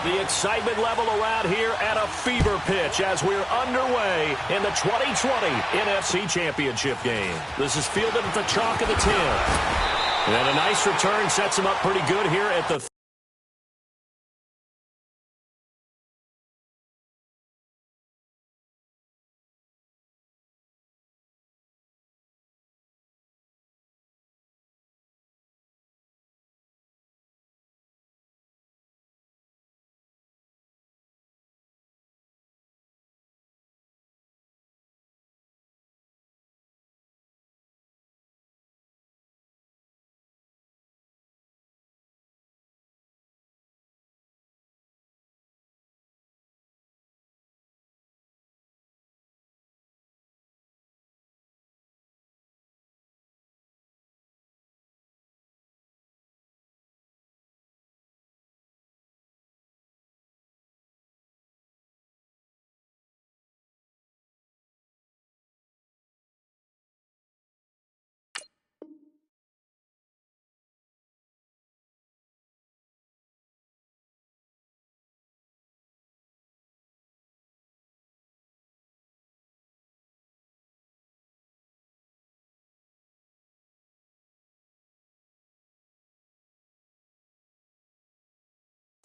The excitement level around here at a fever pitch as we're underway in the 2020 NFC Championship game. This is fielded at the chalk of the 10. And a nice return sets him up pretty good here at the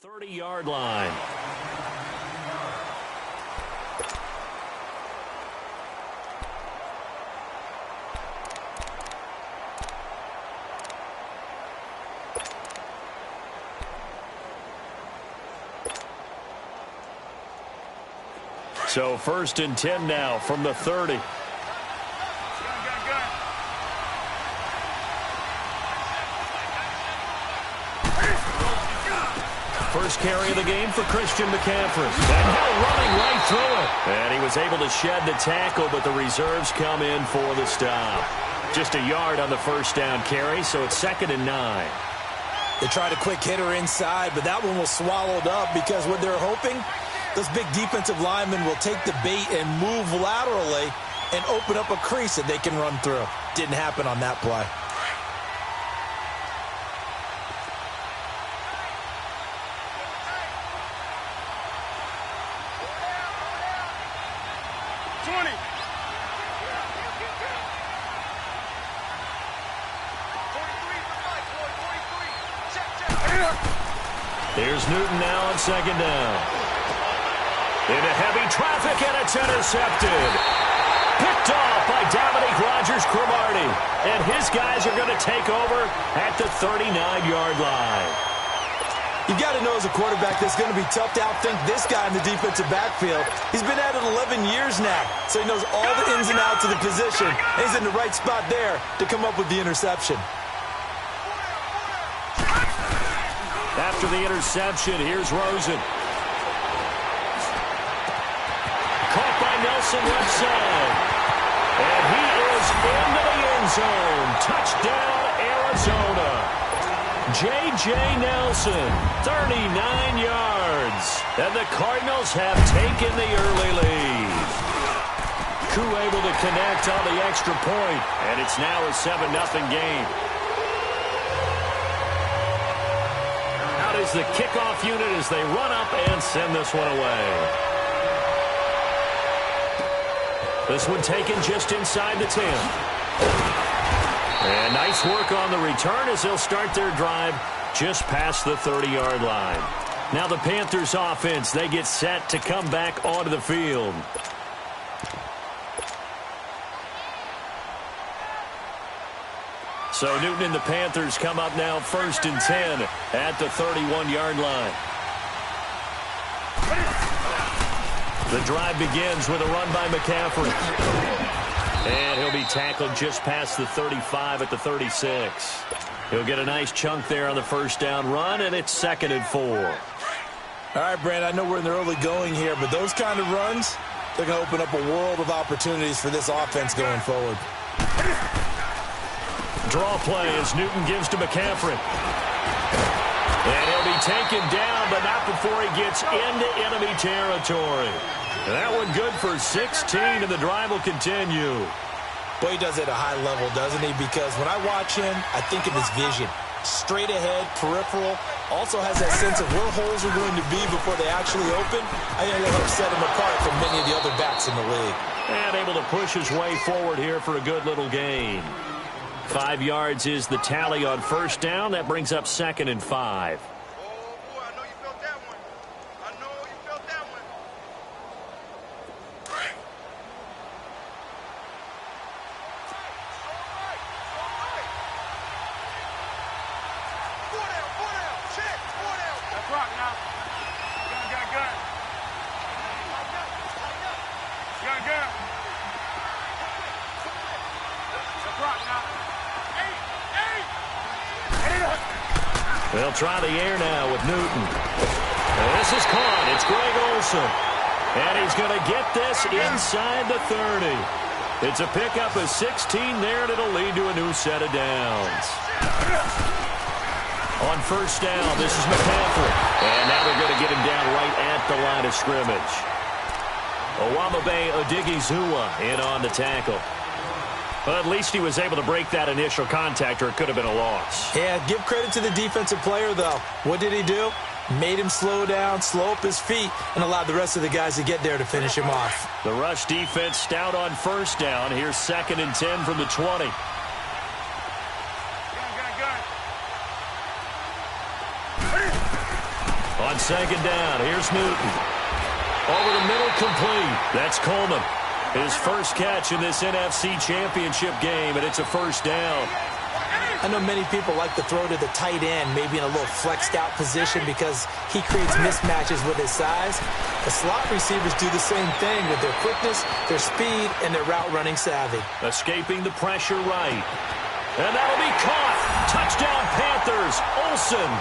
.30-yard line. So 1st and 10 now from the 30. First carry of the game for Christian McCaffrey. And now running right through it. And he was able to shed the tackle, but the reserves come in for the stop. Just a yard on the first down carry, so it's 2nd and 9. They tried a quick hitter inside, but that one was swallowed up because what they're hoping, those big defensive linemen will take the bait and move laterally and open up a crease that they can run through. Didn't happen on that play. Here's Newton now on 2nd down. Into heavy traffic, and it's intercepted. Picked off by Dominique Rodgers-Cromartie. And his guys are going to take over at the 39-yard line. You've got to know as a quarterback that's going to be tough to outthink this guy in the defensive backfield. He's been at it 11 years now, so he knows all the ins and outs of the position. And he's in the right spot there to come up with the interception. After the interception, here's Rosen. Caught by Nelson left side. And he is into the end zone. Touchdown, Arizona. J.J. Nelson, 39 yards. And the Cardinals have taken the early lead. Koo able to connect on the extra point. And it's now a 7-0 game. Is the kickoff unit as they run up and send this one away. This one taken just inside the 10. And nice work on the return as they'll start their drive just past the 30-yard line. Now the Panthers offense, they get set to come back onto the field. So Newton and the Panthers come up now 1st and 10 at the 31-yard line. The drive begins with a run by McCaffrey. And he'll be tackled just past the 35 at the 36. He'll get a nice chunk there on the first down run, and it's 2nd and 4. All right, Brand, I know we're in the early going here, but those kind of runs, they're going to open up a world of opportunities for this offense going forward. Draw play as Newton gives to McCaffrey. And he'll be taken down, but not before he gets into enemy territory. And that one good for 16, and the drive will continue. Boy, he does it at a high level, doesn't he? Because when I watch him, I think of his vision. Straight ahead, peripheral, Also has that sense of where holes are going to be before they actually open. I think that'll set him apart from many of the other backs in the league. And able to push his way forward here for a good little gain. 5 yards is the tally on first down. That brings up 2nd and 5. They'll try the air now with Newton. And this is caught. It's Greg Olsen. And he's going to get this inside the 30. It's a pickup of 16 there, and it'll lead to a new set of downs. On first down, this is McCaffrey. And now they're going to get him down right at the line of scrimmage. Owamabe Odigizua in on the tackle. But at least he was able to break that initial contact, or it could have been a loss. Yeah, give credit to the defensive player, though. What did he do? Made him slow down, slow up his feet, and allowed the rest of the guys to get there to finish him off. The rush defense stout on first down. Here's 2nd and 10 from the 20. On 2nd down, here's Newton. Over the middle, complete. That's Coleman. His first catch in this NFC Championship game, and it's a first down. I know many people like to throw to the tight end, maybe in a little flexed out position because he creates mismatches with his size. The slot receivers do the same thing with their quickness, their speed, and their route running savvy. Escaping the pressure right. And that'll be caught. Touchdown Panthers. Olsen.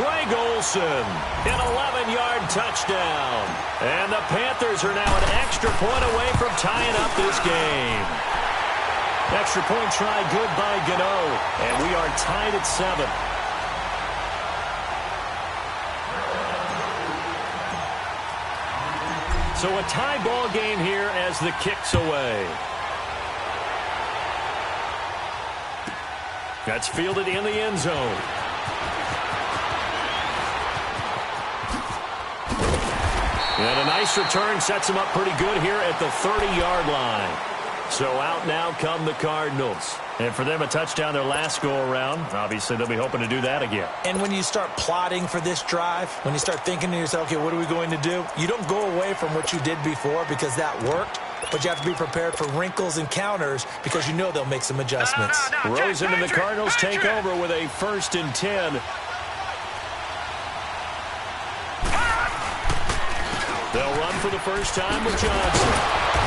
Greg Olsen, an 11-yard touchdown. And the Panthers are now an extra point away from tying up this game. Extra point try good by Gano. And we are tied at 7. So a tie ball game here as the kick's away. That's fielded in the end zone. And a nice return sets him up pretty good here at the 30-yard line. So out now come the Cardinals. And for them, a touchdown their last go-around. Obviously, they'll be hoping to do that again. And when you start plotting for this drive, when you start thinking to yourself, okay, what are we going to do? You don't go away from what you did before because that worked. But you have to be prepared for wrinkles and counters because you know they'll make some adjustments. Rosen and the Cardinals take over with a 1st and 10. They'll run for the first time with Johnson.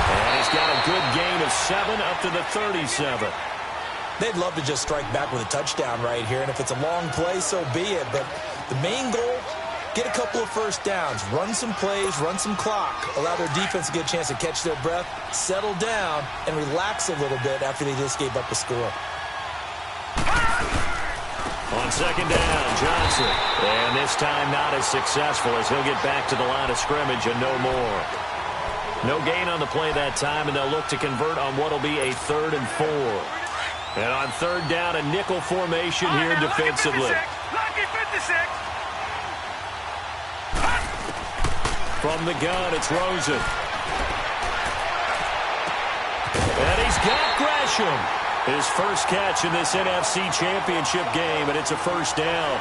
And he's got a good gain of 7 up to the 37. They'd love to just strike back with a touchdown right here. And if it's a long play, so be it. But the main goal, get a couple of first downs, run some plays, run some clock, allow their defense to get a chance to catch their breath, settle down, and relax a little bit after they just gave up a score. On 2nd down, Johnson. And this time not as successful as he'll get back to the line of scrimmage and no more. No gain on the play that time, and they'll look to convert on what will be a 3rd and 4. And on 3rd down, a nickel formation here defensively. Lucky 56. From the gun, it's Rosen. And he's got Gresham. His first catch in this NFC Championship game, and it's a first down.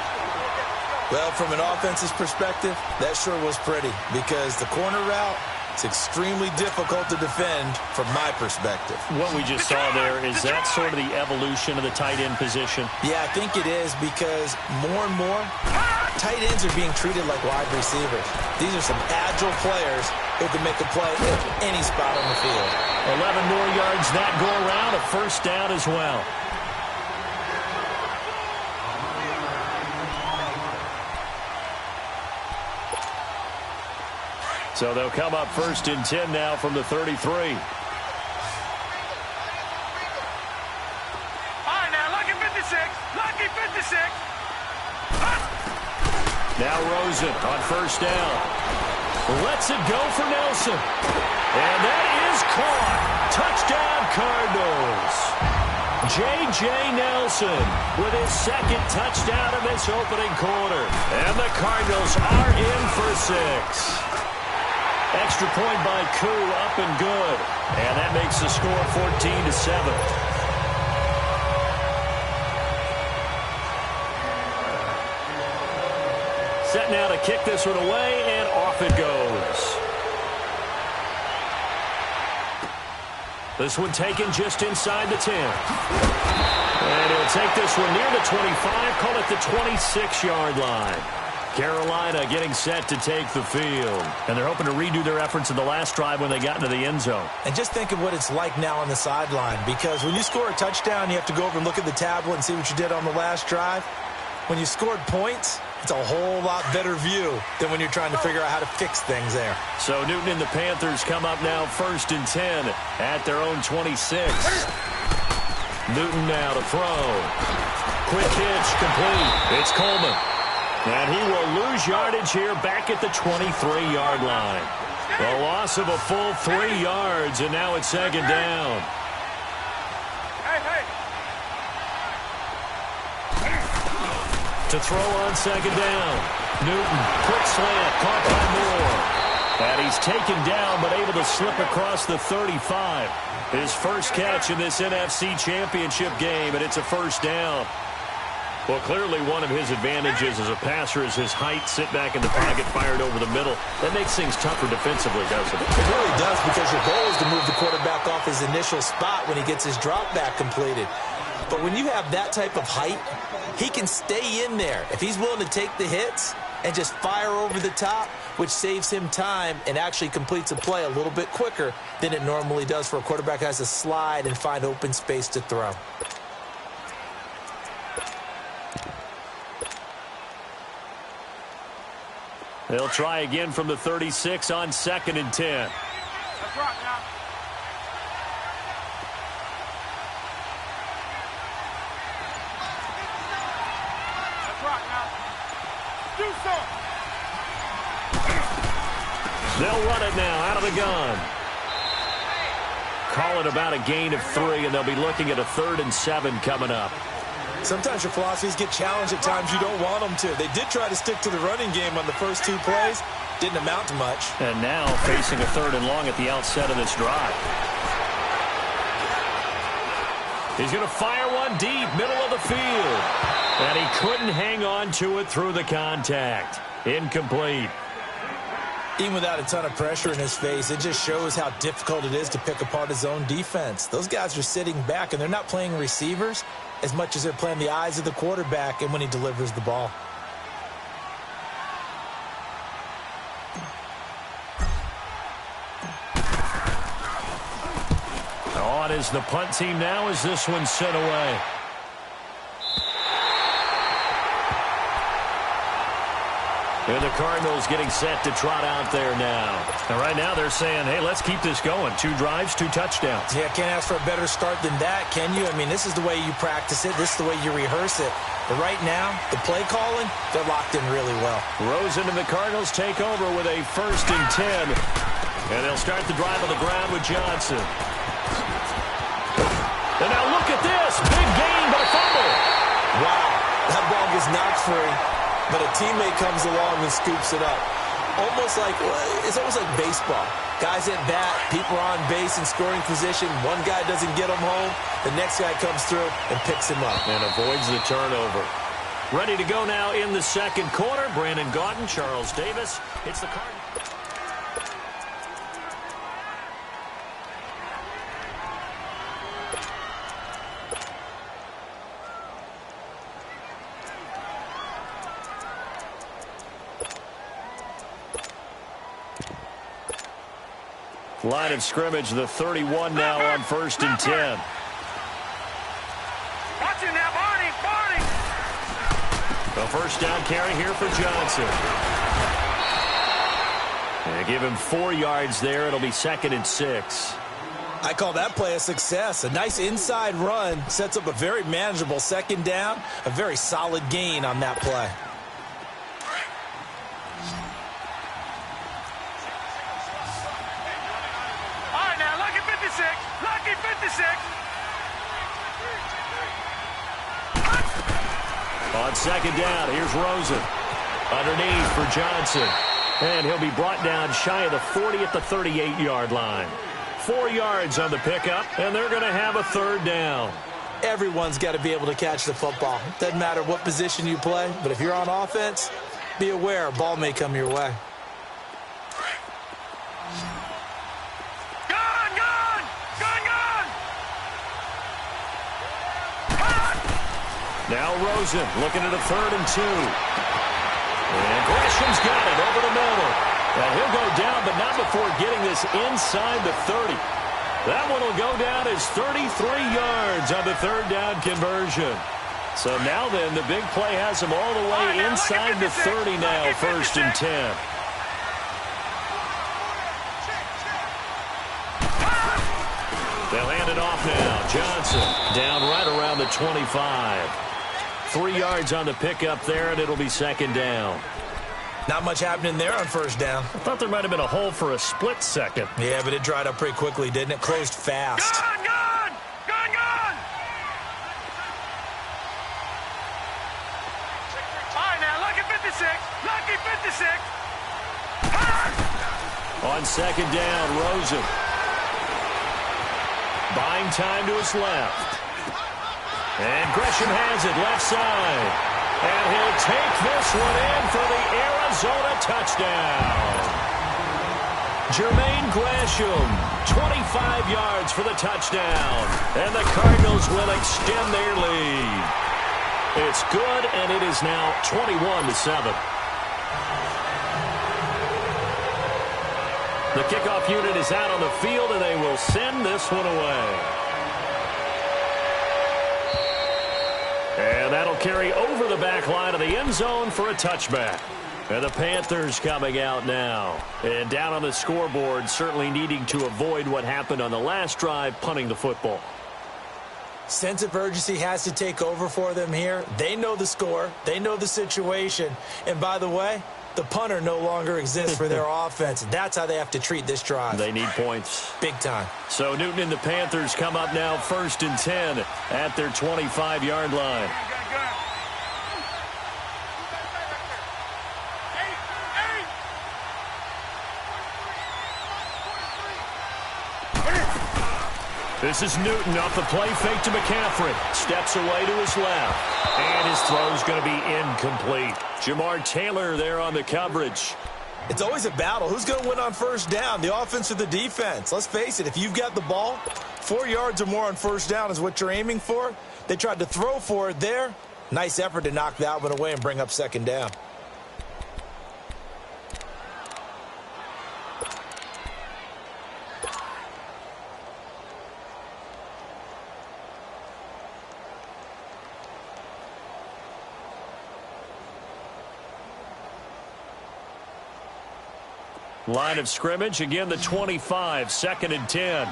Well, from an offense's perspective, that sure was pretty because the corner route is extremely difficult to defend from my perspective. What we just saw there, is that sort of the evolution of the tight end position? Yeah, I think it is because more and more, tight ends are being treated like wide receivers. These are some agile players who can make a play at any spot on the field. 11 more yards that go around, a first down as well. So they'll come up 1st and 10 now from the 33. All right, now, lucky 56. Lucky 56. Now Rosen on first down. Lets it go for Nelson. And that is caught. Touchdown, Cardinals. J.J. Nelson with his second touchdown in this opening quarter. And the Cardinals are in for 6. Extra point by Koo, up and good. And that makes the score 14-7. Set now to kick this one away, and off it goes. This one taken just inside the 10. And he'll take this one near the 25, call it the 26-yard line. Carolina getting set to take the field. And they're hoping to redo their efforts in the last drive when they got into the end zone. And just think of what it's like now on the sideline, because when you score a touchdown, you have to go over and look at the tablet and see what you did on the last drive. When you scored points, it's a whole lot better view than when you're trying to figure out how to fix things there. So Newton and the Panthers come up now 1st and 10 at their own 26. Newton now to throw. Quick hitch, complete. It's Coleman. And he will lose yardage here back at the 23-yard line. A loss of a full 3 yards, and now it's 2nd down. To throw on 2nd down. Newton, quick slant, caught by Moore. And he's taken down, but able to slip across the 35. His first catch in this NFC Championship game, and it's a 1st down. Well, clearly one of his advantages as a passer is his height, sit back in the pocket, fired over the middle. That makes things tougher defensively, doesn't it? It really does, because your goal is to move the quarterback off his initial spot when he gets his drop back completed. But when you have that type of height, he can stay in there if he's willing to take the hits and just fire over the top, which saves him time and actually completes a play a little bit quicker than it normally does for a quarterback who has to slide and find open space to throw. They'll try again from the 36 on 2nd and 10. That's right now. That's right now. Do something. They'll run it now out of the gun. Call it about a gain of 3, and they'll be looking at a 3rd and 7 coming up. Sometimes your philosophies get challenged at times you don't want them to. They did try to stick to the running game on the first 2 plays. Didn't amount to much. And now facing a 3rd and long at the outset of this drive. He's going to fire one deep, middle of the field. And he couldn't hang on to it through the contact. Incomplete. Even without a ton of pressure in his face, it just shows how difficult it is to pick apart his own defense. Those guys are sitting back, and they're not playing receivers as much as they're playing the eyes of the quarterback and when he delivers the ball. On is the punt team now as this one's sent away. And the Cardinals getting set to trot out there now. And right now they're saying, hey, let's keep this going. 2 drives, 2 touchdowns. Yeah, can't ask for a better start than that, can you? I mean, this is the way you practice it. This is the way you rehearse it. But right now, the play calling, they're locked in really well. Rosen and the Cardinals take over with a 1st and 10. And they'll start the drive on the ground with Johnson. And now look at this. Big gain by fumble. Wow, that ball gets knocked free, but a teammate comes along and scoops it up. It's almost like baseball. Guys at bat, people are on base in scoring position. One guy doesn't get him home. The next guy comes through and picks him up. And avoids the turnover. Ready to go now in the 2nd quarter. Brandon Gaudin, Charles Davis. It's the Cardinals. Line of scrimmage, the 31 now on 1st and 10. Watch it now, Barney. A 1st down carry here for Johnson. They give him 4 yards there. It'll be 2nd and 6. I call that play a success. A nice inside run sets up a very manageable 2nd down. A very solid gain on that play. All right, now, lucky 56. Lucky 56. On second down, here's Rosen. Underneath for Johnson. And he'll be brought down shy of the 40 at the 38-yard line. 4 yards on the pickup, and they're going to have a third down. Everyone's got to be able to catch the football. Doesn't matter what position you play, but if you're on offense, be aware a ball may come your way. Now Rosen looking at a 3rd and 2. And Gresham's got it over the middle. And he'll go down, but not before getting this inside the 30. That one will go down as 33 yards on the 3rd down conversion. So now then, the big play has him all the way inside the 30 now, 1st and 10. They'll hand it off now. Johnson down right around the 25. 3 yards on the pickup there, and it'll be 2nd down. Not much happening there on 1st down. I thought there might have been a hole for a split second. Yeah, but it dried up pretty quickly, didn't it? Closed fast. Gun! All right, now, lucky 56. Lucky 56. On 2nd down, Rosen. Buying time to his left. And Gresham has it left side. And he'll take this one in for the Arizona touchdown. Jermaine Gresham, 25 yards for the touchdown. And the Cardinals will extend their lead. It's good, and it is now 21-7. The kickoff unit is out on the field, and they will send this one away. And that'll carry over the back line of the end zone for a touchback. And the Panthers coming out now. And down on the scoreboard, certainly needing to avoid what happened on the last drive, punting the football. Sense of urgency has to take over for them here. They know the score. They know the situation. And by the way, the punter no longer exists for their offense. That's how they have to treat this drive. They need points. Big time. So Newton and the Panthers come up now 1st and 10 at their 25-yard line. This is Newton off the play fake to McCaffrey. Steps away to his left. And his throw's going to be incomplete. Jamar Taylor there on the coverage. It's always a battle. Who's going to win on 1st down, the offense or the defense? Let's face it, if you've got the ball, 4 yards or more on 1st down is what you're aiming for. They tried to throw for it there. Nice effort to knock that one away and bring up 2nd down. Line of scrimmage, again the 25, 2nd and 10.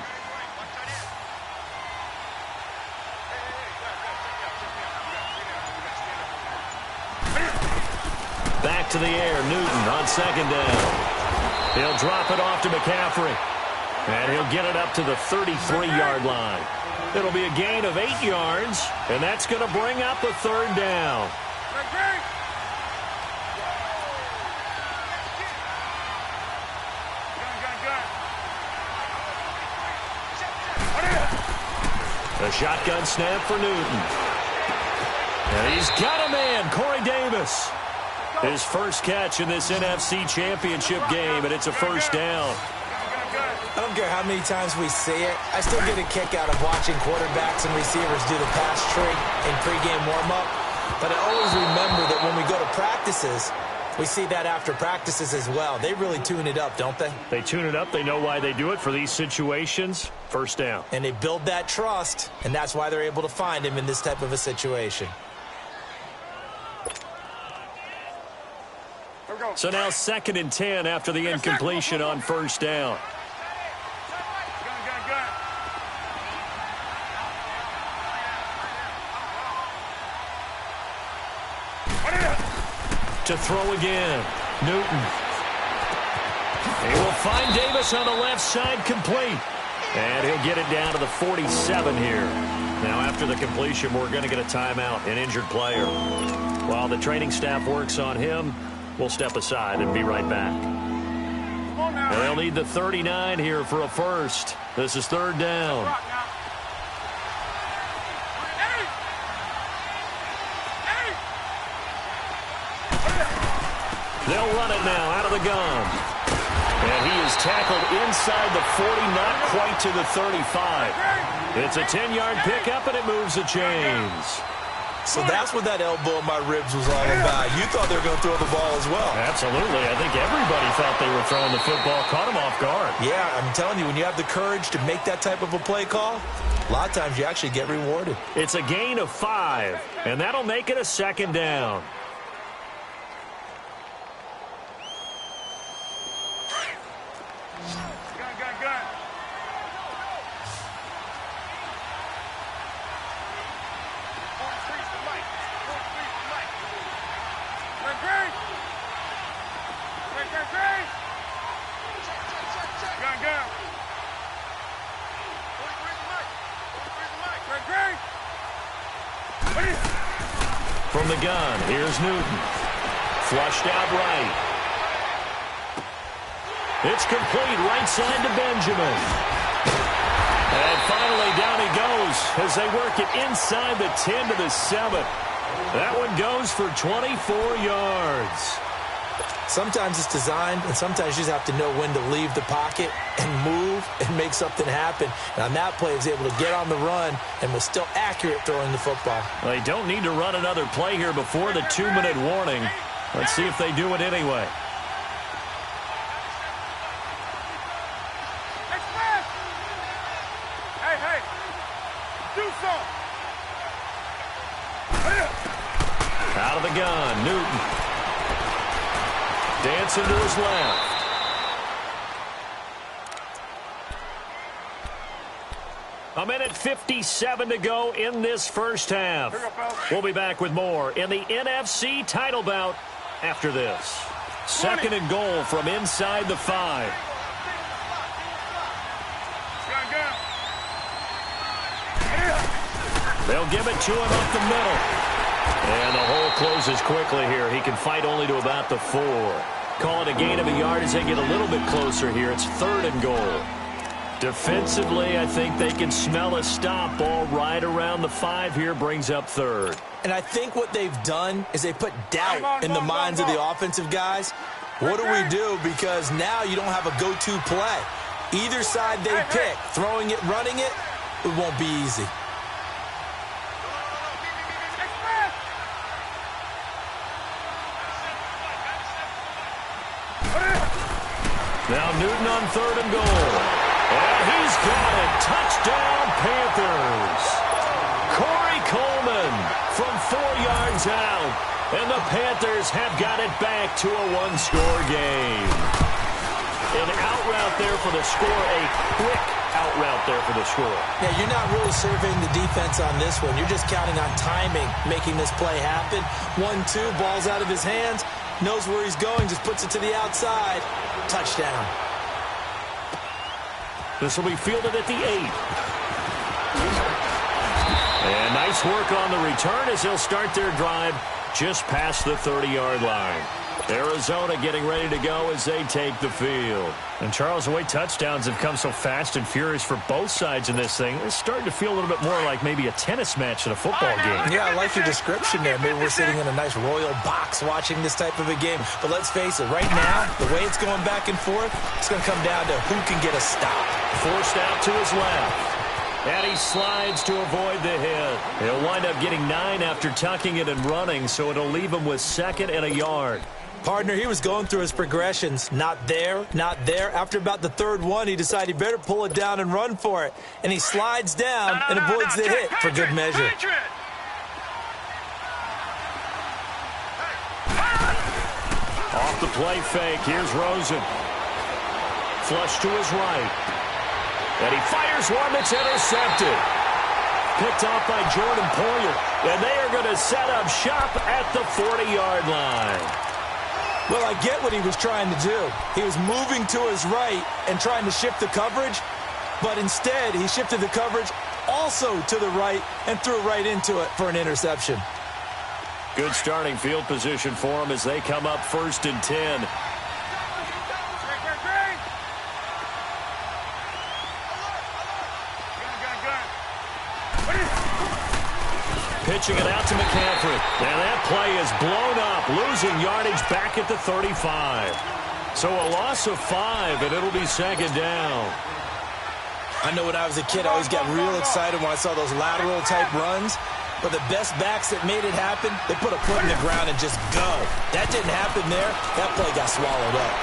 Back to the air, Newton on 2nd down. He'll drop it off to McCaffrey. And he'll get it up to the 33-yard line. It'll be a gain of 8 yards, and that's going to bring up a 3rd down. A shotgun snap for Newton. And he's got a man, Corey Davis. His first catch in this NFC Championship game, and it's a 1st down. I don't care how many times we see it. I still get a kick out of watching quarterbacks and receivers do the pass tree in pregame warm-up. But I always remember that when we go to practices, we see that after practices as well. They really tune it up, don't they? They tune it up. They know why they do it for these situations. 1st down. And they build that trust, and that's why they're able to find him in this type of a situation. So now 2nd and 10 after the incompletion on 1st down. To throw again, Newton. He will find Davis on the left side, complete. And he'll get it down to the 47 here. Now after the completion, we're going to get a timeout, an injured player. While the training staff works on him, we'll step aside and be right back. They'll need the 39 here for a first. This is third down. They'll run it now out of the gun. And he is tackled inside the 40, not quite to the 35. It's a 10-yard pickup, and it moves the chains. So that's what that elbow in my ribs was all about. You thought they were going to throw the ball as well. Absolutely. I think everybody thought they were throwing the football. Caught him off guard. Yeah, I'm telling you, when you have the courage to make that type of a play call, a lot of times you actually get rewarded. It's a gain of 5, and that'll make it a second down. From the gun, here's Newton. Flushed out right. It's complete right side to Benjamin. And finally down he goes as they work it inside the 10 to the 7. That one goes for 24 yards. Sometimes it's designed, and sometimes you just have to know when to leave the pocket and move and make something happen. And on that play, he was able to get on the run and was still accurate throwing the football. Well, they don't need to run another play here before the 2-minute warning. Let's see if they do it anyway. Hey, do something. Out of the gun, Newton. Dancing to his left. A minute 57 to go in this first half. We'll be back with more in the NFC title bout after this. Second and goal from inside the 5. They'll give it to him up the middle. And the hole closes quickly here. He can fight only to about the 4. Call it a gain of a yard as they get a little bit closer here. It's third and goal. Defensively, I think they can smell a stop. Ball right around the 5 here, brings up third. And I think what they've done is they put doubt in the minds of the offensive guys. What do we do? Because now you don't have a go-to play. Either side they pick, throwing it, running it, it won't be easy. Now Newton on third and goal. And he's got it. Touchdown, Panthers. Corey Coleman from 4 yards out. And the Panthers have got it back to a one-score game. An out route there for the score. A quick out route there for the score. Yeah, you're not really surveying the defense on this one. You're just counting on timing, making this play happen. 1-2, ball's out of his hands. Knows where he's going, just puts it to the outside. Touchdown. This will be fielded at the 8. And nice work on the return as they'll start their drive just past the 30-yard line. Arizona getting ready to go as they take the field. And, Charles, the way touchdowns have come so fast and furious for both sides in this thing, it's starting to feel a little bit more like maybe a tennis match at a football game. Yeah, I like your description there. Maybe we're sitting in a nice royal box watching this type of a game. But let's face it, right now, the way it's going back and forth, it's going to come down to who can get a stop. Forced out to his left. And he slides to avoid the hit. He'll wind up getting 9 after tucking it and running, so it'll leave him with 2nd and a yard. Partner, he was going through his progressions. Not there, not there. After about the 3rd one, he decided he better pull it down and run for it. And he slides down and avoids the hit for good measure. Off the play fake, here's Rosen. Flush to his right. And he fires one that's intercepted. Picked off by Jordan Poyer. And they are going to set up shop at the 40-yard line. Well, I get what he was trying to do. He was moving to his right and trying to shift the coverage, but instead he shifted the coverage also to the right and threw right into it for an interception. Good starting field position for them as they come up 1st and 10. Pitching it out to McCaffrey. And that play is blown up, losing yardage back at the 35. So a loss of 5, and it'll be 2nd down. I know when I was a kid, I always got real excited when I saw those lateral-type runs. But the best backs that made it happen, they put a foot in the ground and just go. That didn't happen there. That play got swallowed up.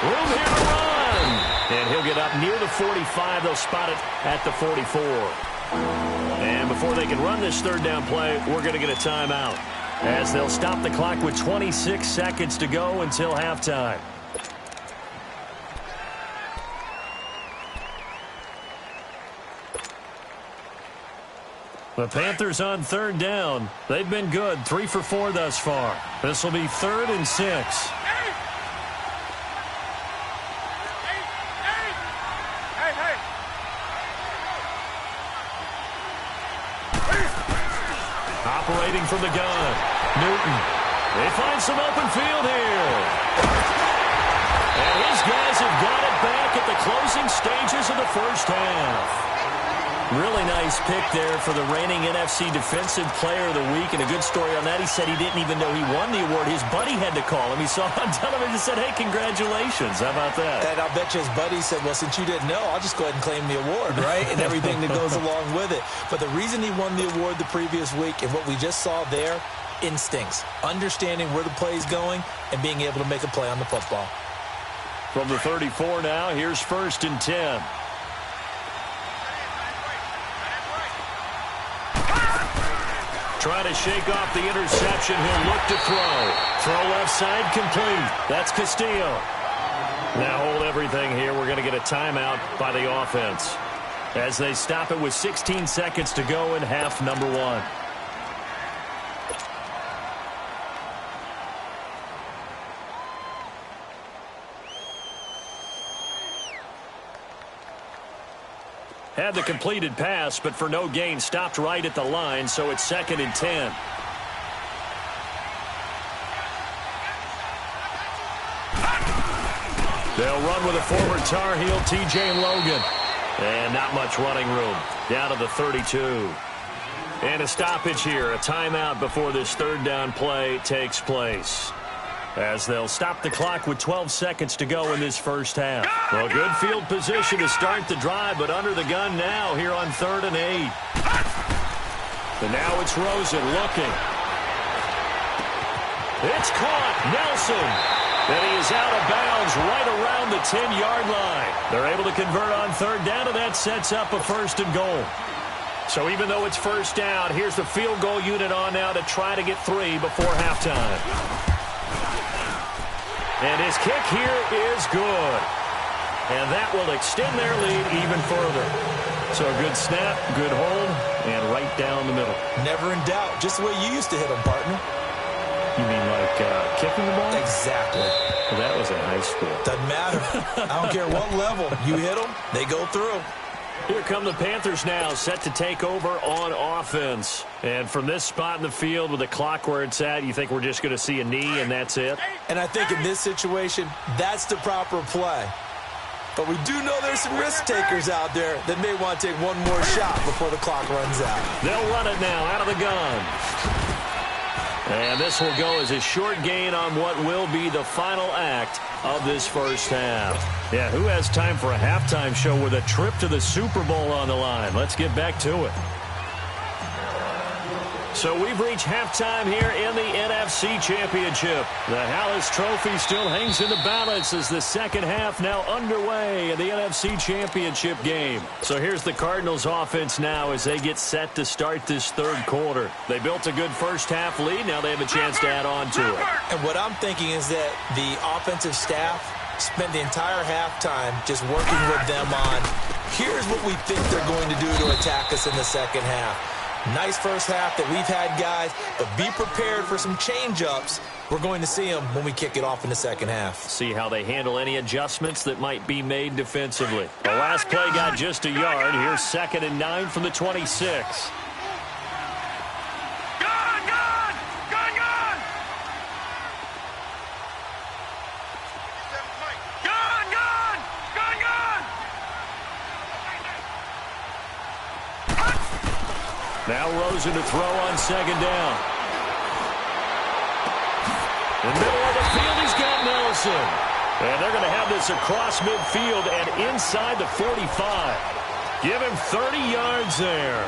Room here to run. And he'll get up near the 45. They'll spot it at the 44. And before they can run this 3rd down play, we're going to get a timeout, as they'll stop the clock with 26 seconds to go until halftime. The Panthers on 3rd down. They've been good, 3 for 4 thus far. This will be 3rd and 6. Operating from the gun, Newton. They find some open field here. And his guys have got it back at the closing stages of the 1st half. Really nice pick there for the reigning NFC Defensive Player of the Week. And a good story on that, he said he didn't even know he won the award. His buddy had to call him. He saw it on television and said, hey, congratulations. How about that? And I'll bet you his buddy said, well, since you didn't know, I'll just go ahead and claim the award, right? And everything that goes along with it. But the reason he won the award the previous week and what we just saw there, instincts, understanding where the play is going and being able to make a play on the football. From the 34 now, here's 1st and 10. Trying to shake off the interception. He'll look to throw. Throw left side complete. That's Castillo. Now hold everything here. We're going to get a timeout by the offense, as they stop it with 16 seconds to go in half number 1. Had the completed pass, but for no gain, stopped right at the line, so it's 2nd and 10. They'll run with a former Tar Heel, T.J. Logan. And not much running room. Down to the 32. And a stoppage here, a timeout before this 3rd down play takes place, as they'll stop the clock with 12 seconds to go in this 1st half. Well, good field position to start the drive, but under the gun now here on 3rd and 8. And now it's Rosen looking. It's caught. Nelson. And he is out of bounds right around the 10-yard line. They're able to convert on 3rd down, and that sets up a 1st and goal. So even though it's 1st down, here's the field goal unit on now to try to get 3 before halftime. And his kick here is good. And that will extend their lead even further. So a good snap, good hold, and right down the middle. Never in doubt. Just the way you used to hit them, partner. You mean like kicking the ball? Exactly. Well, that was in high school. Doesn't matter. I don't care what level. You hit them, they go through. Here come the Panthers now, set to take over on offense. And from this spot in the field with the clock where it's at, you think we're just going to see a knee and that's it? And I think in this situation, that's the proper play. But we do know there's some risk takers out there that may want to take one more shot before the clock runs out. They'll run it now out of the gun. And this will go as a short gain on what will be the final act of this 1st half. Yeah, who has time for a halftime show with a trip to the Super Bowl on the line? Let's get back to it. So we've reached halftime here in the NFC Championship. The Hallis Trophy still hangs in the balance as the 2nd half now underway in the NFC Championship game. So here's the Cardinals offense now as they get set to start this 3rd quarter. They built a good 1st half lead. Now they have a chance to add on to it. And what I'm thinking is that the offensive staff spent the entire halftime just working with them on, here's what we think they're going to do to attack us in the 2nd half. Nice 1st half that we've had, guys, but be prepared for some change-ups. We're going to see them when we kick it off in the 2nd half. See how they handle any adjustments that might be made defensively. The last play got just a yard. Here's 2nd and 9 from the 26. Now Rosen to throw on second down. In the middle of the field, he's got Nelson. And they're going to have this across midfield and inside the 45. Give him 30 yards there.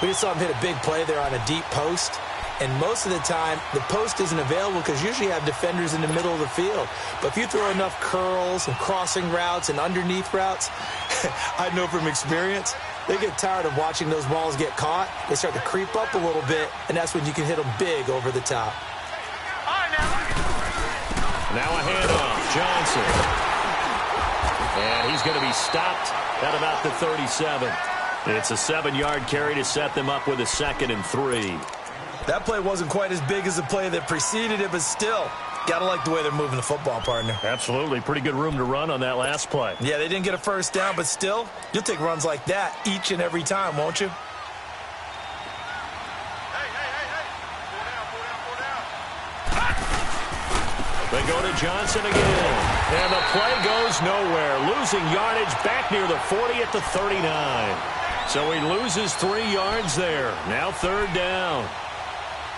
We just saw him hit a big play there on a deep post. And most of the time, the post isn't available because usually you have defenders in the middle of the field. But if you throw enough curls and crossing routes and underneath routes, I know from experience, they get tired of watching those balls get caught. They start to creep up a little bit, and that's when you can hit them big over the top. Now a handoff, Johnson. And he's going to be stopped at about the 37. It's a 7-yard carry to set them up with a 2nd and 3. That play wasn't quite as big as the play that preceded it, but still, got to like the way they're moving the football, partner. Absolutely. Pretty good room to run on that last play. Yeah, they didn't get a first down, but still, you'll take runs like that each and every time, won't you? They go to Johnson again. And the play goes nowhere. Losing yardage back near the 40 at the 39. So he loses 3 yards there. Now 3rd down.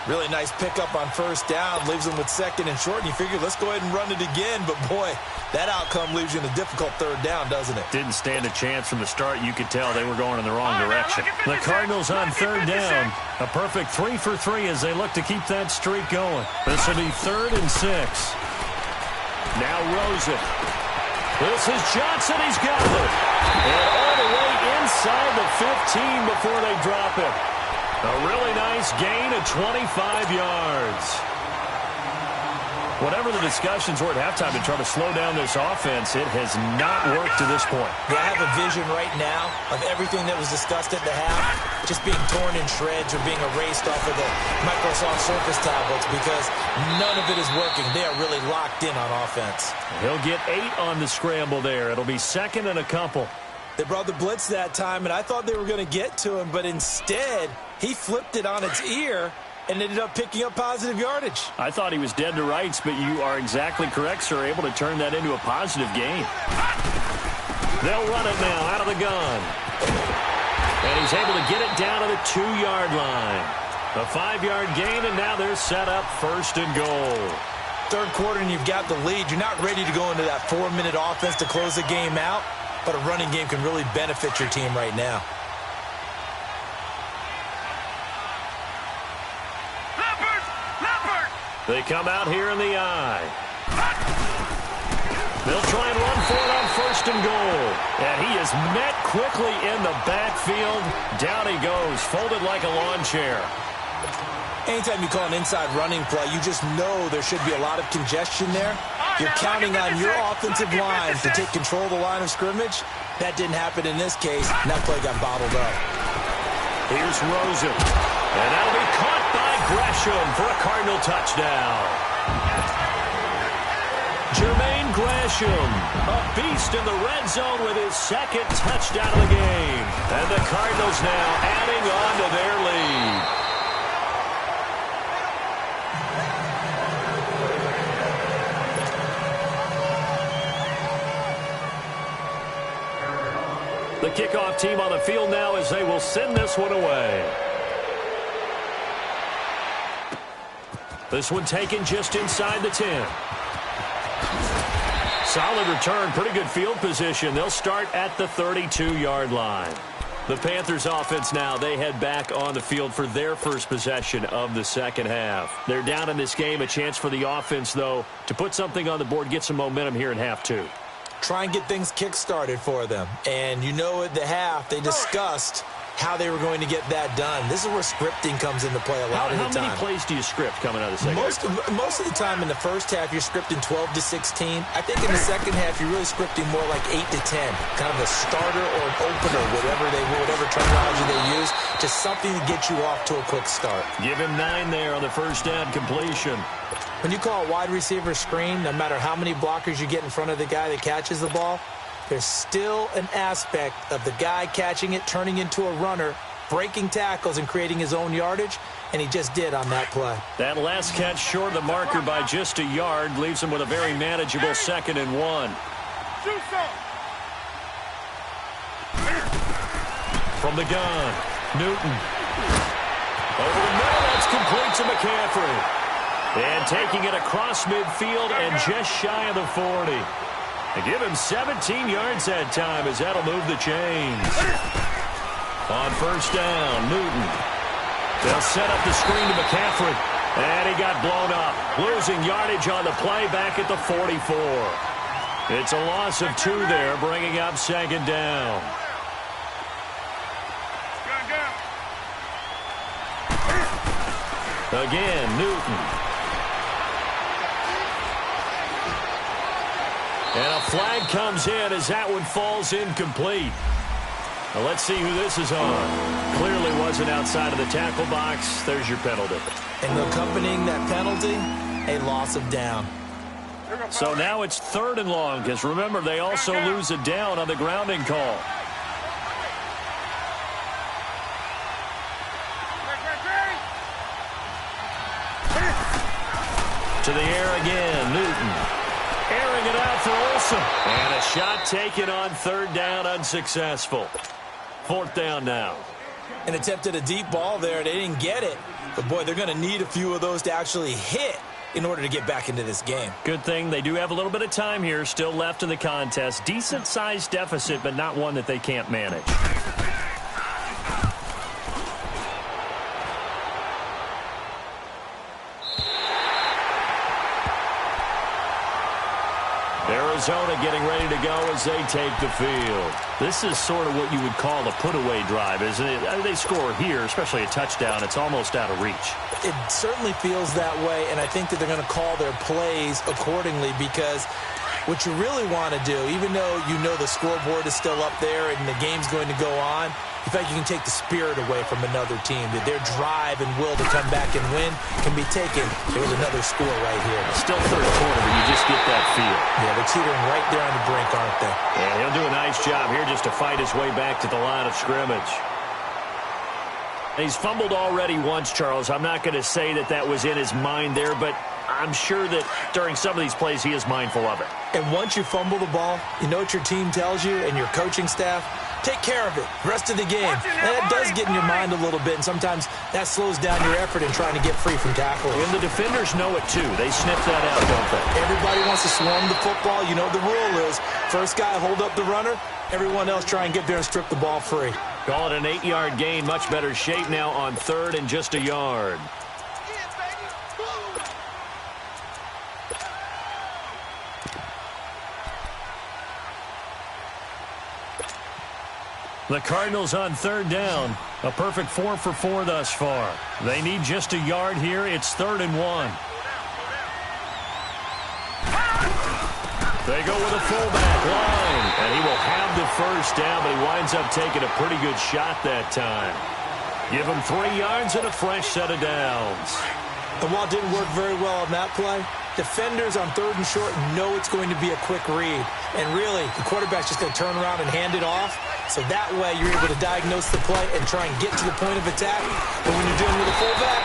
Really nice pickup on first down. Leaves them with 2nd and short. And you figure, let's go ahead and run it again. But, boy, that outcome leaves you in a difficult 3rd down, doesn't it? Didn't stand a chance from the start. You could tell they were going in the wrong direction. The Cardinals on 3rd down. A perfect 3 for 3 as they look to keep that streak going. This will be 3rd and 6. Now Rosen. This is Johnson. He's got it. And all the way inside the 15 before they drop it. A really nice gain of 25 yards. Whatever the discussions were at halftime to try to slow down this offense, it has not worked to this point. Yeah, I have a vision right now of everything that was discussed at the half just being torn in shreds or being erased off of the Microsoft Surface tablets because none of it is working. They are really locked in on offense. He'll get 8 on the scramble there. It'll be 2nd and a couple. They brought the blitz that time, and I thought they were going to get to him, but instead he flipped it on its ear and ended up picking up positive yardage. I thought he was dead to rights, but you are exactly correct, sir. Able to turn that into a positive gain. They'll run it now out of the gun. And he's able to get it down to the 2-yard line. A 5-yard gain, and now they're set up 1st and goal. 3rd quarter, and you've got the lead. You're not ready to go into that 4-minute offense to close the game out, but a running game can really benefit your team right now. They come out here in the eye. They'll try and run for it on 1st and goal. And he is met quickly in the backfield. Down he goes, folded like a lawn chair. Anytime you call an inside running play, you just know there should be a lot of congestion there. You're counting on your offensive line to take control of the line of scrimmage. That didn't happen in this case, and that play got bottled up. Here's Rosen. And that'll be caught by Gresham for a Cardinal touchdown. Jermaine Gresham, a beast in the red zone with his 2nd touchdown of the game. And the Cardinals now adding on to their lead. The kickoff team on the field now as they will send this one away. This one taken just inside the 10. Solid return, pretty good field position. They'll start at the 32-yard line. The Panthers offense now, they head back on the field for their first possession of the 2nd half. They're down in this game, a chance for the offense, though, to put something on the board, get some momentum here in half 2. Try and get things kick-started for them. And you know at the half, they discussed how they were going to get that done. This is where scripting comes into play a lot of the time. How many plays do you script coming out of the second half? Most of the time in the first half, you're scripting 12 to 16. I think in the second half, you're really scripting more like 8 to 10. Kind of a starter or an opener, whatever terminology they use, just something to get you off to a quick start. Give him 9 there on the first down completion. When you call a wide receiver screen, no matter how many blockers you get in front of the guy that catches the ball, there's still an aspect of the guy catching it, turning into a runner, breaking tackles and creating his own yardage, and he just did on that play. That last catch short of the marker by just a yard leaves him with a very manageable 2nd and 1. From the gun, Newton. Over the middle, that's complete to McCaffrey. And taking it across midfield and just shy of the 40. They give him 17 yards that time as that'll move the chains. On first down, Newton. They'll set up the screen to McCaffrey. And he got blown up. Losing yardage on the play back at the 44. It's a loss of 2 there, bringing up second down. Again, Newton. And a flag comes in as that one falls incomplete. Now let's see who this is on. Clearly wasn't outside of the tackle box. There's your penalty. And accompanying that penalty, a loss of down. So now it's 3rd and long, because remember, they also lose a down on the grounding call. To the air again, Newton. Airing it out for Olsen. And a shot taken on 3rd down, unsuccessful. 4th down now. And attempted a deep ball there. They didn't get it. But, boy, they're going to need a few of those to actually hit in order to get back into this game. Good thing they do have a little bit of time here still left in the contest. Decent-sized deficit, but not one that they can't manage. Arizona getting ready to go as they take the field. This is sort of what you would call a put-away drive, isn't it? They score here, especially a touchdown. It's almost out of reach. It certainly feels that way, and I think that they're going to call their plays accordingly because what you really want to do, even though you know the scoreboard is still up there and the game's going to go on, in fact, you can take the spirit away from another team. That their drive and will to come back and win can be taken. There was another score right here. Still 3rd quarter, but you just get that feel. Yeah, they're teetering right there on the brink, aren't they? Yeah, he'll do a nice job here just to fight his way back to the line of scrimmage. He's fumbled already once, Charles. I'm not going to say that that was in his mind there, but I'm sure that during some of these plays he is mindful of it. And once you fumble the ball, you know what your team tells you and your coaching staff? Take care of it. Rest of the game. And that does get in your mind a little bit, and sometimes that slows down your effort in trying to get free from tackles. And the defenders know it, too. They sniff that out, don't they? Everybody wants to swarm the football. You know what the rule is. First guy, hold up the runner. Everyone else try and get there and strip the ball free. Call it an 8-yard gain. Much better shape now on 3rd and just a yard. The Cardinals on 3rd down. A perfect 4 for 4 thus far. They need just a yard here. It's 3rd and 1. They go with a fullback line. And he will have the first down, but he winds up taking a pretty good shot that time. Give him 3 yards and a fresh set of downs. And while it didn't work very well on that play, defenders on 3rd and short know it's going to be a quick read. And really, the quarterback's just going to turn around and hand it off. So that way you're able to diagnose the play and try and get to the point of attack. But when you're dealing with a fullback,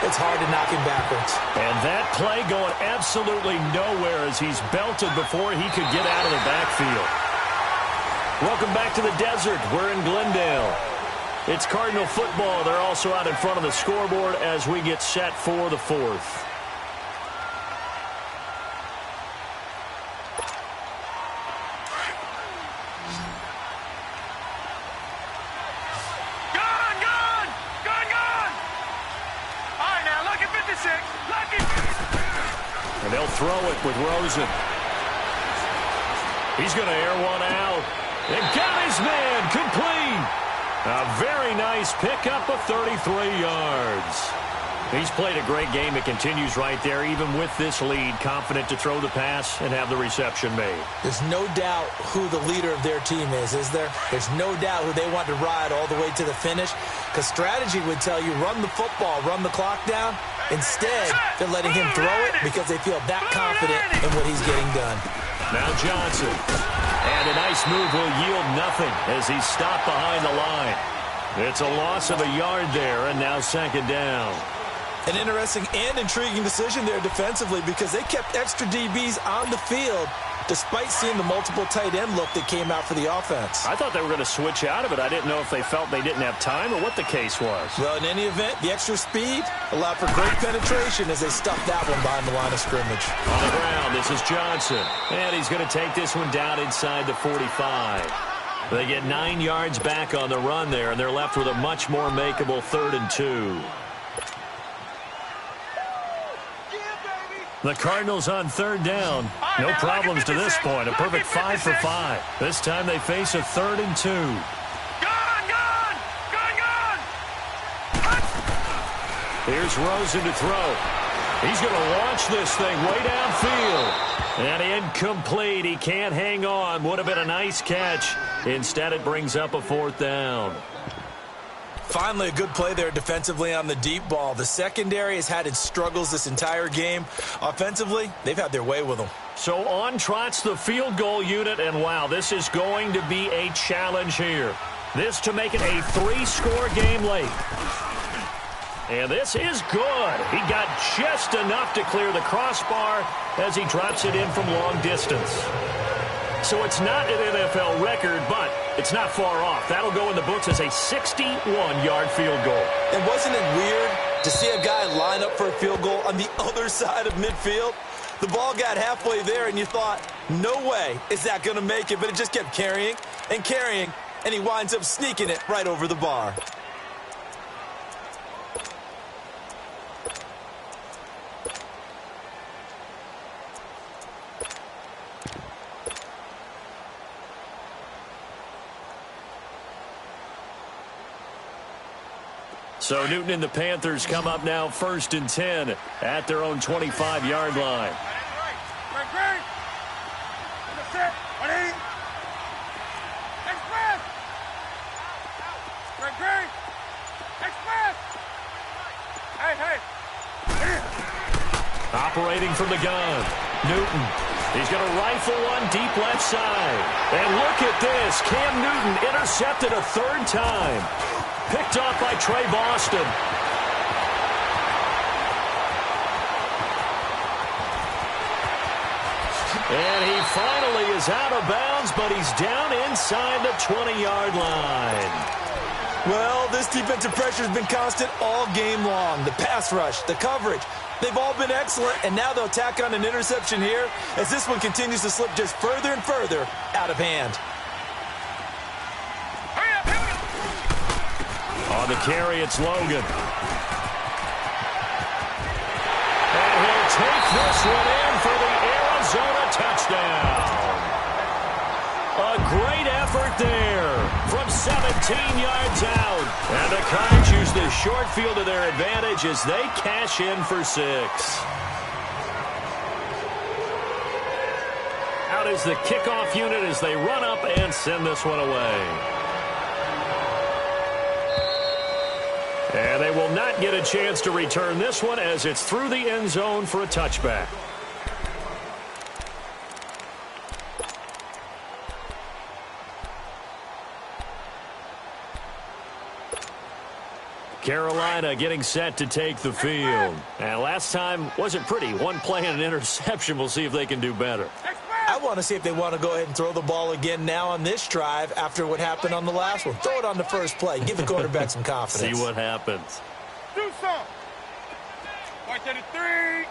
it's hard to knock him backwards. And that play going absolutely nowhere as he's belted before he could get out of the backfield. Welcome back to the desert. We're in Glendale. It's Cardinal football. They're also out in front of the scoreboard as we get set for the 4th. And they'll throw it with Rosen. He's going to air one out. And got his man complete. A very nice pickup of 33 yards. He's played a great game. It continues right there, even with this lead, confident to throw the pass and have the reception made. There's no doubt who the leader of their team is there? There's no doubt who they want to ride all the way to the finish, because strategy would tell you run the football, run the clock down. Instead, they're letting him throw it because they feel that confident in what he's getting done. Now Johnson. And a nice move will yield nothing as he's stopped behind the line. It's a loss of a yard there, and now 2nd down. An interesting and intriguing decision there defensively because they kept extra DBs on the field despite seeing the multiple tight end look that came out for the offense. I thought they were going to switch out of it. I didn't know if they felt they didn't have time or what the case was. Well, in any event, the extra speed allowed for great penetration as they stuffed that one behind the line of scrimmage. On the ground, this is Johnson. And he's going to take this one down inside the 45. They get 9 yards back on the run there, and they're left with a much more makeable 3rd and 2. The Cardinals on 3rd down. No problems to this point. A perfect 5 for 5. This time they face a 3rd and 2. Here's Rosen to throw. He's going to launch this thing way downfield. And incomplete. He can't hang on. Would have been a nice catch. Instead, it brings up a 4th down. Finally, a good play there defensively on the deep ball. The secondary has had its struggles this entire game. Offensively, they've had their way with them. So on trots the field goal unit, and wow, this is going to be a challenge here. This to make it a 3-score game late. And this is good. He got just enough to clear the crossbar as he drops it in from long distance. So it's not an NFL record, but it's not far off. That'll go in the books as a 61-yard field goal. And wasn't it weird to see a guy line up for a field goal on the other side of midfield? The ball got halfway there, and you thought, no way is that going to make it. But it just kept carrying and carrying, and he winds up sneaking it right over the bar. So Newton and the Panthers come up now 1st and 10 at their own 25-yard line. Operating from the gun, Newton. He's going to rifle one deep left side. And look at this. Cam Newton intercepted a 3rd time. Picked off by Trey Boston. And he finally is out of bounds, but he's down inside the 20-yard line. Well, this defensive pressure has been constant all game long. The pass rush, the coverage, they've all been excellent, and now they'll tack on an interception here as this one continues to slip just further and further out of hand. On the carry, it's Logan. And he'll take this one in for the Arizona touchdown. A great effort there from 17 yards out. And the Cards use the short field to their advantage as they cash in for 6. Out is the kickoff unit as they run up and send this one away. And they will not get a chance to return this one as it's through the end zone for a touchback. Carolina getting set to take the field. And last time wasn't pretty. One play and an interception. We'll see if they can do better. I want to see if they want to go ahead and throw the ball again now on this drive after what happened on the last one. Throw it on the first play. Give the quarterback some confidence. See what happens. Do some. Point to the 3.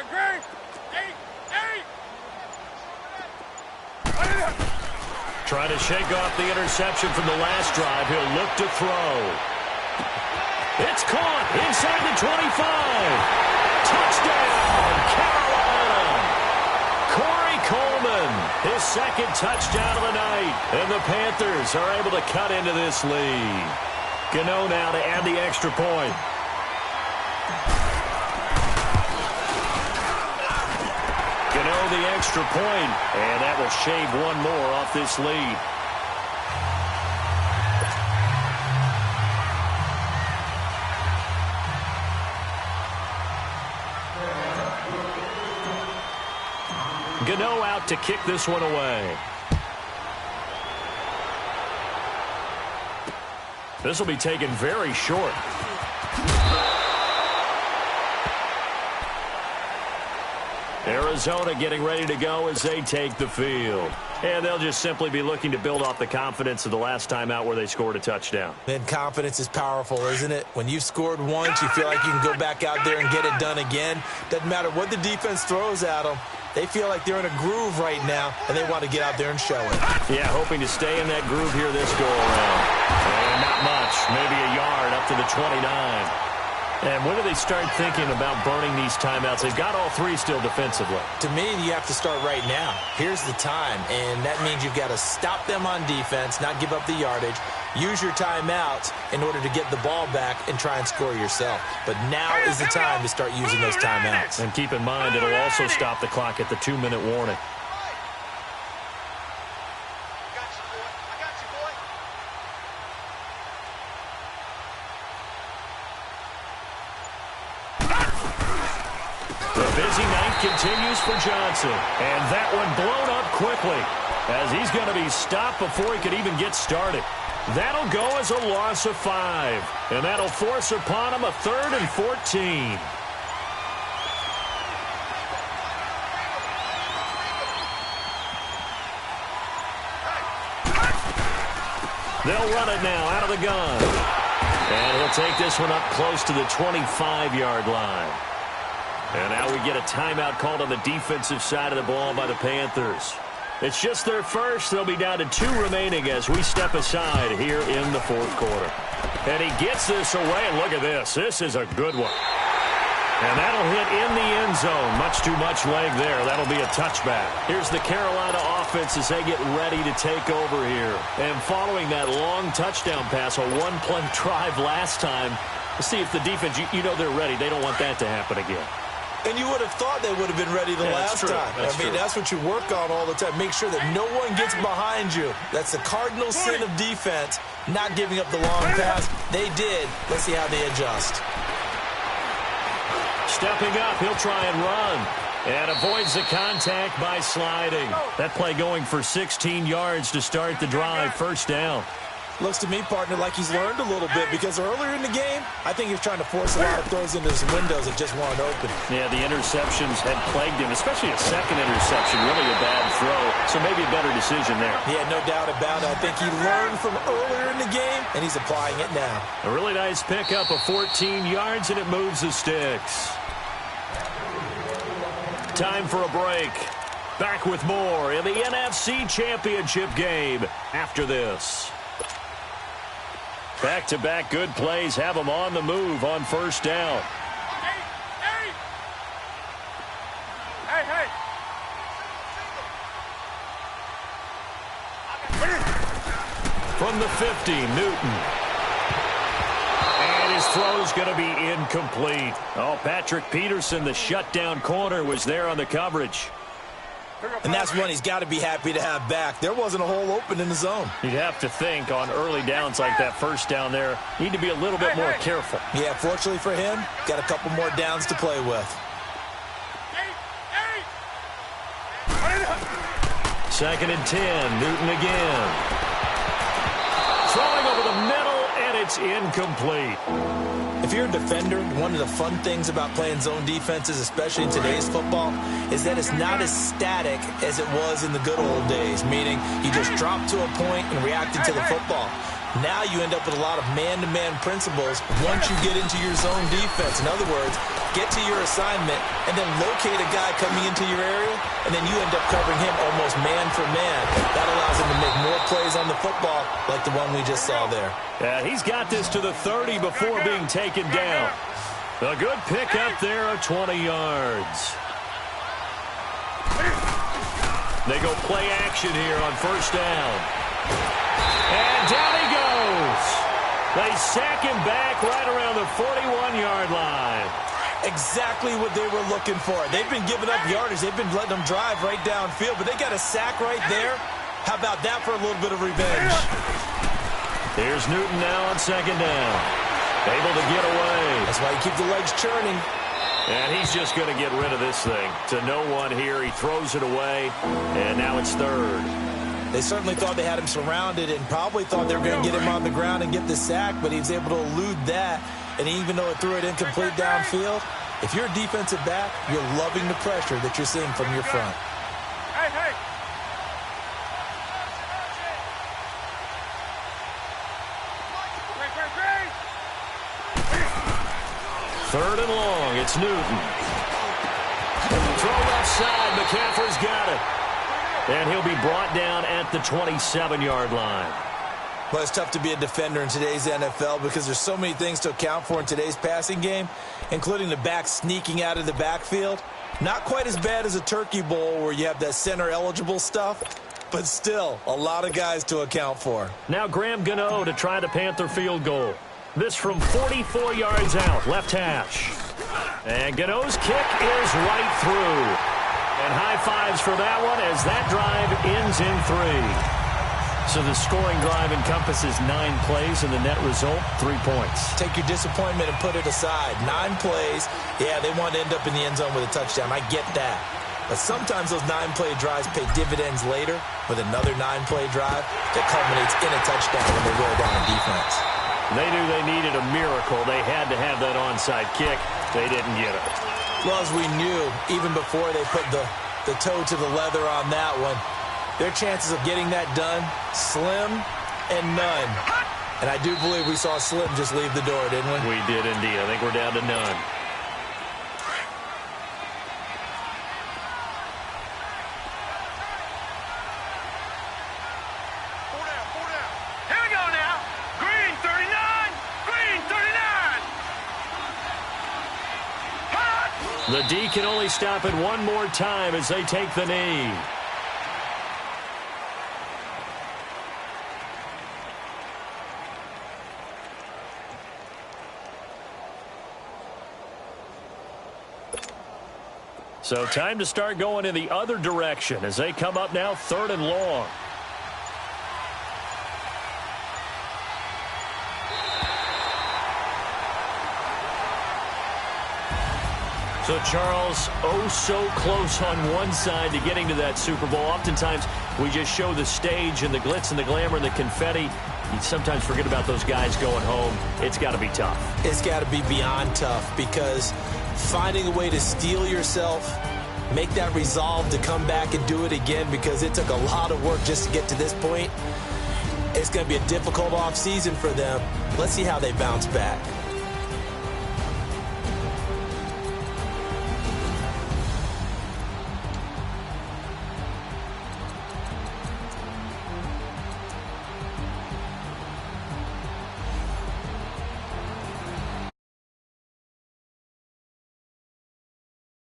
Great. 8. Trying to shake off the interception from the last drive. He'll look to throw. It's caught inside the 25. Touchdown, Carolina! Corey Coleman, his 2nd touchdown of the night. And the Panthers are able to cut into this lead. Gano now to add the extra point. Gano the extra point, and that will shave one more off this lead. Gano out to kick this one away. This will be taken very short. Arizona getting ready to go as they take the field. And they'll just simply be looking to build off the confidence of the last time out where they scored a touchdown. Man, confidence is powerful, isn't it? When you've scored once, you feel like you can go back out there and get it done again. Doesn't matter what the defense throws at them. They feel like they're in a groove right now, and they want to get out there and show it. Yeah, hoping to stay in that groove here this go-around. And not much, maybe a yard up to the 29. And when do they start thinking about burning these timeouts? They've got all three still defensively. To me, you have to start right now. Here's the time, and that means you've got to stop them on defense, not give up the yardage, use your timeouts in order to get the ball back and try and score yourself. But now is the time to start using those timeouts. And keep in mind, it'll also stop the clock at the 2-minute warning. Busy night continues for Johnson. And that one blown up quickly as he's going to be stopped before he could even get started. That'll go as a loss of 5. And that'll force upon him a 3rd and 14. They'll run it now out of the gun. And he'll take this one up close to the 25-yard line. And now we get a timeout called on the defensive side of the ball by the Panthers. It's just their first. They'll be down to 2 remaining as we step aside here in the 4th quarter. And he gets this away, and look at this. This is a good one. And that'll hit in the end zone. Much too much leg there. That'll be a touchback. Here's the Carolina offense as they get ready to take over here. And following that long touchdown pass, a one-play drive last time, let's see if the defense, you know they're ready. They don't want that to happen again. And you would have thought they would have been ready the last time. That's what you work on all the time. Make sure that no one gets behind you. That's the cardinal sin of defense, not giving up the long pass. They did. Let's see how they adjust. Stepping up, he'll try and run. And avoids the contact by sliding. That play going for 16 yards to start the drive. First down. Looks to me, partner, like he's learned a little bit because earlier in the game, I think he was trying to force a lot of throws into his windows that just weren't open. Yeah, the interceptions had plagued him, especially a second interception, really a bad throw. So maybe a better decision there. Yeah, no doubt about it. I think he learned from earlier in the game, and he's applying it now. A really nice pickup of 14 yards, and it moves the sticks. Time for a break. Back with more in the NFC Championship game after this. Back-to-back good plays have them on the move on first down. Hey. From the 50, Newton. And his throw's going to be incomplete. Oh, Patrick Peterson, the shutdown corner, was there on the coverage. And that's one he's got to be happy to have back. There wasn't a hole open in the zone. You'd have to think on early downs like that first down there, need to be a little bit more careful. Yeah, fortunately for him, got a couple more downs to play with. Second and 10, Newton again. Throwing over the middle, and it's incomplete. If you're a defender, one of the fun things about playing zone defenses, especially in today's football, is that it's not as static as it was in the good old days, meaning you just drop to a point and reacted to the football. Now you end up with a lot of man-to-man principles once you get into your zone defense. In other words, get to your assignment and then locate a guy coming into your area, and then you end up covering him almost man for man. That allows him to make more plays on the football like the one we just saw there. Yeah, he's got this to the 30 before being taken down. A good pickup there of 20 yards. They go play action here on first down. And down he goes. They sack him back right around the 41-yard line. Exactly what they were looking for. They've been giving up yardage. They've been letting them drive right downfield, but they got a sack right there. How about that for a little bit of revenge? Here's Newton now on second down. Able to get away. That's why you keep the legs churning. And he's just going to get rid of this thing. To no one here. He throws it away, and now it's third. They certainly thought they had him surrounded and probably thought they were going to get him on the ground and get the sack, but he was able to elude that. And even though it threw it incomplete downfield, if you're a defensive back, you're loving the pressure that you're seeing from your front. Hey. Third and long. It's Newton. Throw left side. McCaffrey's got it. And he'll be brought down at the 27-yard line. Well, it's tough to be a defender in today's NFL because there's so many things to account for in today's passing game, including the back sneaking out of the backfield. Not quite as bad as a turkey bowl where you have that center-eligible stuff, but still a lot of guys to account for. Now Graham Gano to try the Panther field goal. This from 44 yards out, left hash. And Gano's kick is right through. And high fives for that one as that drive ends in 3. So the scoring drive encompasses 9 plays, and the net result, 3 points. Take your disappointment and put it aside. 9 plays. Yeah, they want to end up in the end zone with a touchdown. I get that. But sometimes those 9-play drives pay dividends later with another 9-play drive that culminates in a touchdown when they wear down a defense. They knew they needed a miracle. They had to have that onside kick. They didn't get it. Well, as we knew, even before they put the toe to the leather on that one, their chances of getting that done, slim and none. And I do believe we saw Slim just leave the door, didn't we? We did indeed. I think we're down to none. Here we go now. Green 39. Green 39. The D can only stop it one more time as they take the knee. So time to start going in the other direction as they come up now 3rd and long. So, Charles, oh so close on one side to getting to that Super Bowl. Oftentimes, we just show the stage and the glitz and the glamour and the confetti. You sometimes forget about those guys going home. It's got to be tough. It's got to be beyond tough because finding a way to steel yourself, make that resolve to come back and do it again because it took a lot of work just to get to this point. It's going to be a difficult offseason for them. Let's see how they bounce back.